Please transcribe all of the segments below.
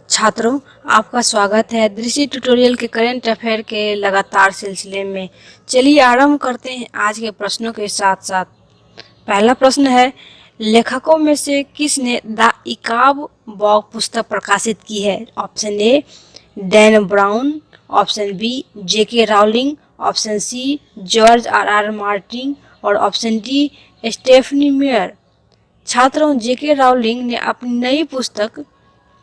छात्रों, आपका स्वागत है दृष्टि ट्यूटोरियल के करंट अफेयर के लगातार सिलसिले में। चलिए आरंभ करते हैं आज के प्रश्नों के साथ साथ। पहला प्रश्न है, लेखकों में से किसने द इकाब बॉग पुस्तक प्रकाशित की है? Option A Dan Brown, option B JK Rowling, option C George R Martin और ऑप्शन डी स्टेफनी मेयर। छात्रों, जेके राउलिंग ने अपनी नई पुस्तक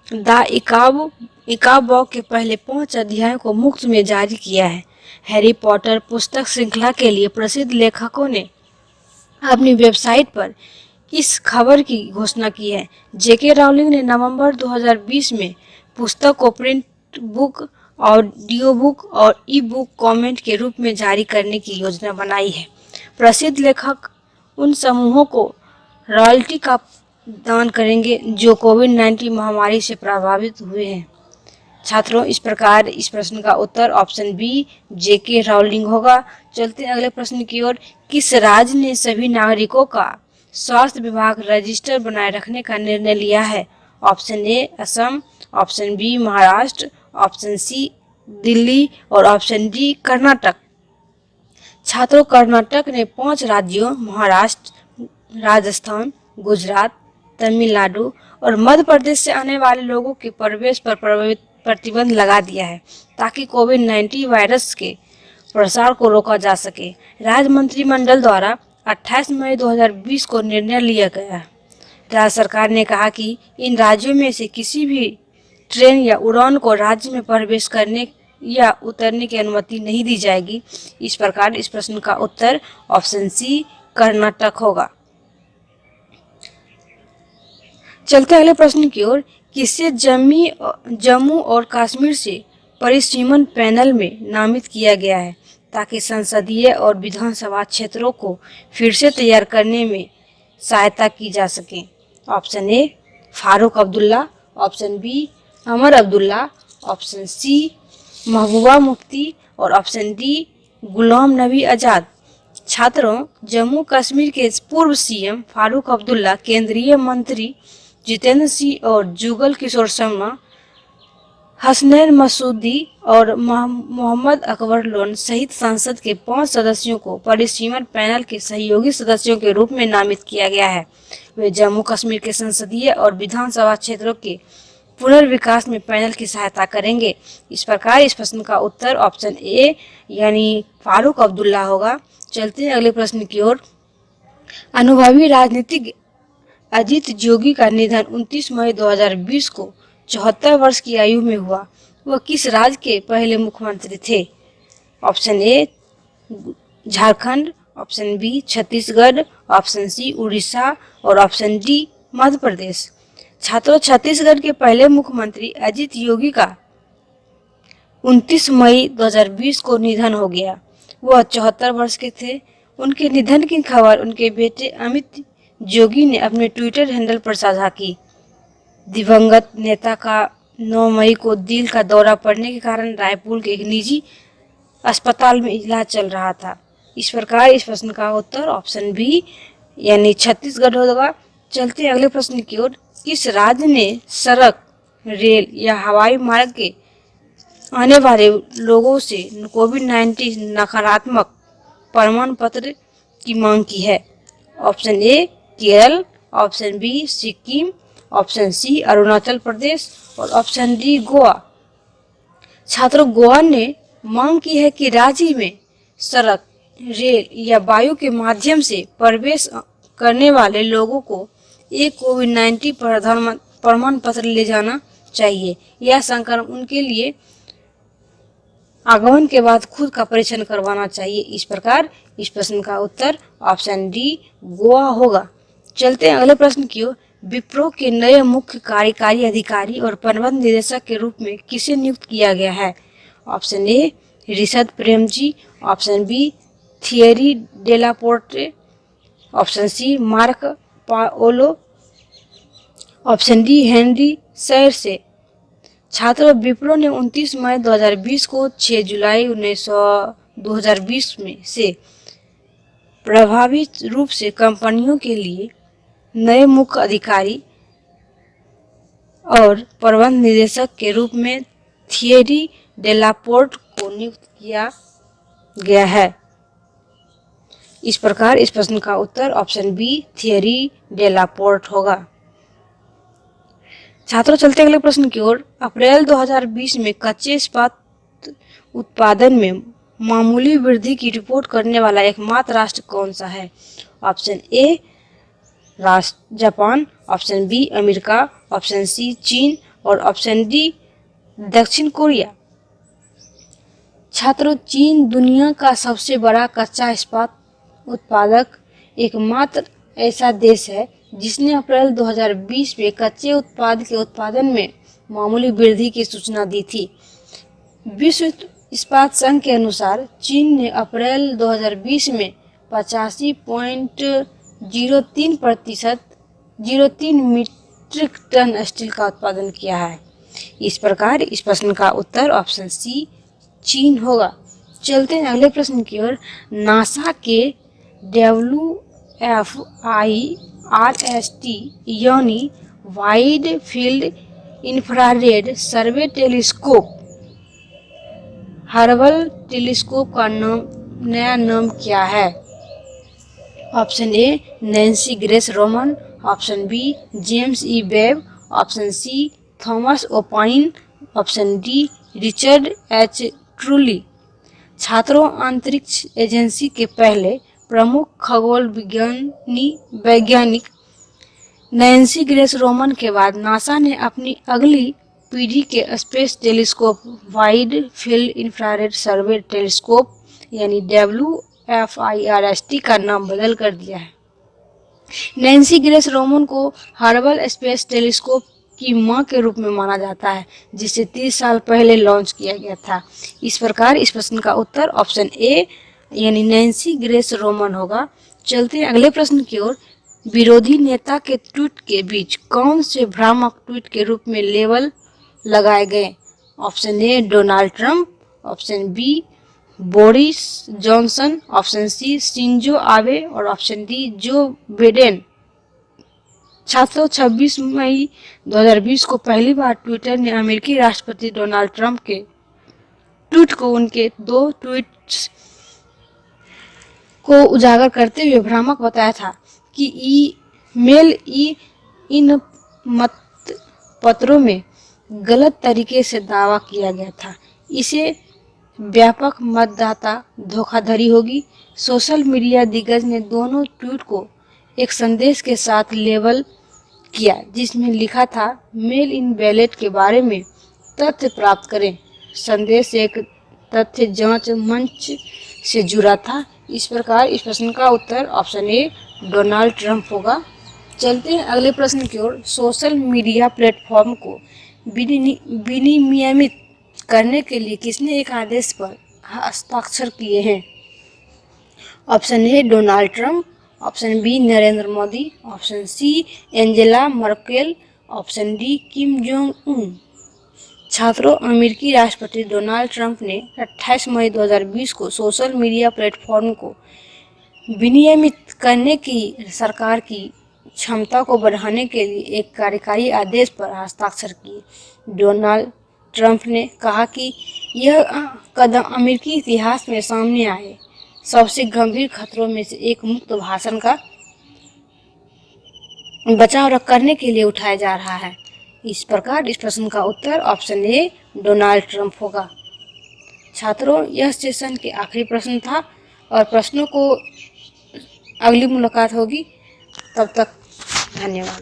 द इकाब बॉग के पहले 5 अध्यायों को मुफ्त में जारी किया है। हैरी पॉटर पुस्तक श्रृंखला के लिए प्रसिद्ध लेखकों ने अपनी वेबसाइट पर इस खबर की घोषणा की है। जेके राउलिंग ने नवंबर 2020 में पुस्तक को प्रिंट बुक, ऑडियो बुक और ई बुक कॉमेंट के रूप में जारी करने की योजना बनाई है। प्रसिद्ध लेखक उन समूहों को रॉयल्टी का दान करेंगे जो कोविड-19 महामारी से प्रभावित हुए हैं। छात्रों, इस प्रकार इस प्रश्न का उत्तर ऑप्शन बी जेके राउलिंग होगा। चलते हैं अगले प्रश्न की ओर। किस राज्य ने सभी नागरिकों का स्वास्थ्य विभाग रजिस्टर बनाए रखने का निर्णय लिया है? Option A Assam, option B Maharashtra, option C Delhi और ऑप्शन डी कर्नाटक। छात्रों, कर्नाटक ने 5 राज्यों महाराष्ट्र, राजस्थान, गुजरात, तमिलनाडु और मध्य प्रदेश से आने वाले लोगों के प्रवेश पर प्रतिबंध लगा दिया है ताकि कोविड-19 वायरस के प्रसार को रोका जा सके। राज्य मंत्रिमंडल द्वारा 28 मई 2020 को निर्णय लिया गया। राज्य सरकार ने कहा कि इन राज्यों में से किसी भी ट्रेन या उड़ान को राज्य में प्रवेश करने या उतरने की अनुमति नहीं दी जाएगी। इस प्रकार इस प्रश्न का उत्तर ऑप्शन सी कर्नाटक होगा। चलते अगले प्रश्न की ओर। किसे जम्मू और कश्मीर से परिसीमन पैनल में नामित किया गया है ताकि संसदीय और विधानसभा क्षेत्रों को फिर से तैयार करने में सहायता की जा सके? Option A Farooq Abdullah, option B Amar Abdullah, option C Mehbooba Mufti और ऑप्शन डी गुलाम नबी आज़ाद। छात्रों, जम्मू कश्मीर के पूर्व सीएम फारूक अब्दुल्ला, केंद्रीय मंत्री जितेंद्र सिंह और जुगल किशोर शर्मा, हसनैन मसूदी और मोहम्मद अकबर लोन सहित संसद के 5 सदस्यों को परिसीमन पैनल के सहयोगी सदस्यों के रूप में नामित किया गया है। वे जम्मू कश्मीर के संसदीय और विधानसभा क्षेत्रों के पुनर्विकास में पैनल की सहायता करेंगे। इस प्रकार इस प्रश्न का उत्तर ऑप्शन ए यानी फारूक अब्दुल्ला होगा। चलते हैं अगले प्रश्न की ओर। अनुभवी राजनीतिज्ञ अजीत जोगी का निधन 29 मई 2020 को 74 वर्ष की आयु में हुआ। वह किस राज्य के पहले मुख्यमंत्री थे? Option A Jharkhand, option B Chhattisgarh, option C Orissa और ऑप्शन डी मध्य प्रदेश। छात्रों, छत्तीसगढ़ के पहले मुख्यमंत्री अजीत जोगी का 29 मई 2020 को निधन हो गया। वह 74 वर्ष के थे। उनके निधन की खबर उनके बेटे अमित जोगी ने अपने ट्विटर हैंडल पर साझा की। दिवंगत नेता का 9 मई को दिल का दौरा पड़ने के कारण रायपुर के एक निजी अस्पताल में इलाज चल रहा था। इस प्रकार इस प्रश्न का उत्तर ऑप्शन बी यानी छत्तीसगढ़ होगा। चलते अगले प्रश्न की ओर। किस राज्य ने सड़क, रेल या हवाई मार्ग के आने वाले लोगों से कोविड-19 नकारात्मक प्रमाण पत्र की मांग की है? Option A Kerala, option B Sikkim, option C Arunachal Pradesh और ऑप्शन डी गोवा। छात्रों, गोवा ने मांग की है कि राज्य में सड़क, रेल या वायु के माध्यम से प्रवेश करने वाले लोगों को एक कोविड-19 प्रमाण पत्र ले जाना चाहिए। यह संक्रमण उनके लिए आगमन के बाद खुद का परीक्षण करवाना चाहिए। इस प्रकार इस प्रश्न का उत्तर ऑप्शन डी गोवा होगा। चलते हैं अगले प्रश्न की ओर। विप्रो के नए मुख्य कार्यकारी अधिकारी और प्रबंध निदेशक के रूप में किसे नियुक्त किया गया है? Option A Rishabh Premji, option B Thierry Delaporte, option C Mark Paolo, option D Henry सैरसे। छात्रों, विप्रो ने 29 मई 2020 को 6 जुलाई 2020 में से प्रभावी रूप से कंपनियों के लिए नए मुख्य अधिकारी और प्रबंध निदेशक के रूप में थियरी डेलापोर्ट को नियुक्त किया गया है। इस प्रकार इस प्रश्न का उत्तर ऑप्शन बी थियरी डेलापोर्ट होगा। छात्रों, चलते अगले प्रश्न की ओर। अप्रैल 2020 में कच्चे इस्पात उत्पादन में मामूली वृद्धि की रिपोर्ट करने वाला एकमात्र राष्ट्र कौन सा है? Option A Japan, option B America, option C China और ऑप्शन डी दक्षिण कोरिया। छात्रों, चीन दुनिया का सबसे बड़ा कच्चा इस्पात उत्पादक एकमात्र ऐसा देश है जिसने अप्रैल 2020 में कच्चे उत्पाद के उत्पादन में मामूली वृद्धि की सूचना दी थी। विश्व इस्पात संघ के अनुसार चीन ने अप्रैल 2020 में 85.03 मीट्रिक टन स्टील का उत्पादन किया है। इस प्रकार इस प्रश्न का उत्तर ऑप्शन सी चीन होगा। चलते हैं अगले प्रश्न की ओर। नासा के WFIRST यानी wide field infrared survey telescope Hubble telescope का नया नाम क्या है? Option A Nancy Grace Roman, option B James E Webb, option C Thomas O Paine, option D Richard H Truly. छात्रों, अंतरिक्ष एजेंसी के पहले प्रमुख खगोल वैज्ञानिक नैन्सी ग्रेस रोमन के बाद नासा ने अपनी अगली पीढ़ी के space telescope wide field infrared survey telescope यानी WFIRST का नाम बदल कर दिया है। नैन्सी ग्रेस रोमन को हर्बल स्पेस टेलीस्कोप की मां के रूप में माना जाता है, जिसे 30 साल पहले लॉन्च किया गया था। इस प्रकार इस प्रश्न का उत्तर ऑप्शन ए यानी नैन्सी ग्रेस रोमन होगा। चलते हैं अगले प्रश्न की ओर। विरोधी नेता के ट्वीट के बीच कौन से भ्रामक ट्वीट के रूप में लेबल लगाए गए? Option A Donald Trump, option B Boris Johnson, option C Shinzo Abe और ऑप्शन डी जो बिडेन। छात्रों, 26 मई 2020 को पहली बार ट्विटर ने अमेरिकी राष्ट्रपति डोनाल्ड ट्रंप के ट्वीट को उनके 2 ट्वीट्स को उजागर करते हुए भ्रामक बताया था कि इन मत पत्रों में गलत तरीके से दावा किया गया था। इसे व्यापक मतदाता धोखाधड़ी होगी। सोशल मीडिया दिग्गज ने दोनों ट्वीट को एक संदेश के साथ लेबल किया जिसमें लिखा था मेल इन बैलेट के बारे में तथ्य प्राप्त करें। संदेश एक तथ्य जांच मंच से जुड़ा था। इस प्रकार इस प्रश्न का उत्तर ऑप्शन ए डोनाल्ड ट्रंप होगा। चलते हैं अगले प्रश्न की ओर। सोशल मीडिया प्लेटफॉर्म को विनियमित करने के लिए किसने एक आदेश पर हस्ताक्षर किए हैं? Option A Donald Trump, option B Narendra Modi, option C Angela Merkel, option D Kim Jong Un. छात्रों, अमेरिकी राष्ट्रपति डोनाल्ड ट्रंप ने 28 मई 2020 को सोशल मीडिया प्लेटफॉर्म को विनियमित करने की सरकार की क्षमता को बढ़ाने के लिए एक कार्यकारी आदेश पर हस्ताक्षर किए। डोनाल्ड ट्रंप ने कहा कि यह कदम अमेरिकी इतिहास में सामने आए सबसे गंभीर खतरों में से एक मुक्त भाषण का बचाव करने के लिए उठाया जा रहा है। इस प्रकार इस प्रश्न का उत्तर ऑप्शन ए डोनाल्ड ट्रंप होगा। छात्रों, यह सेशन के आखिरी प्रश्न था और प्रश्नों को अगली मुलाकात होगी। तब तक धन्यवाद।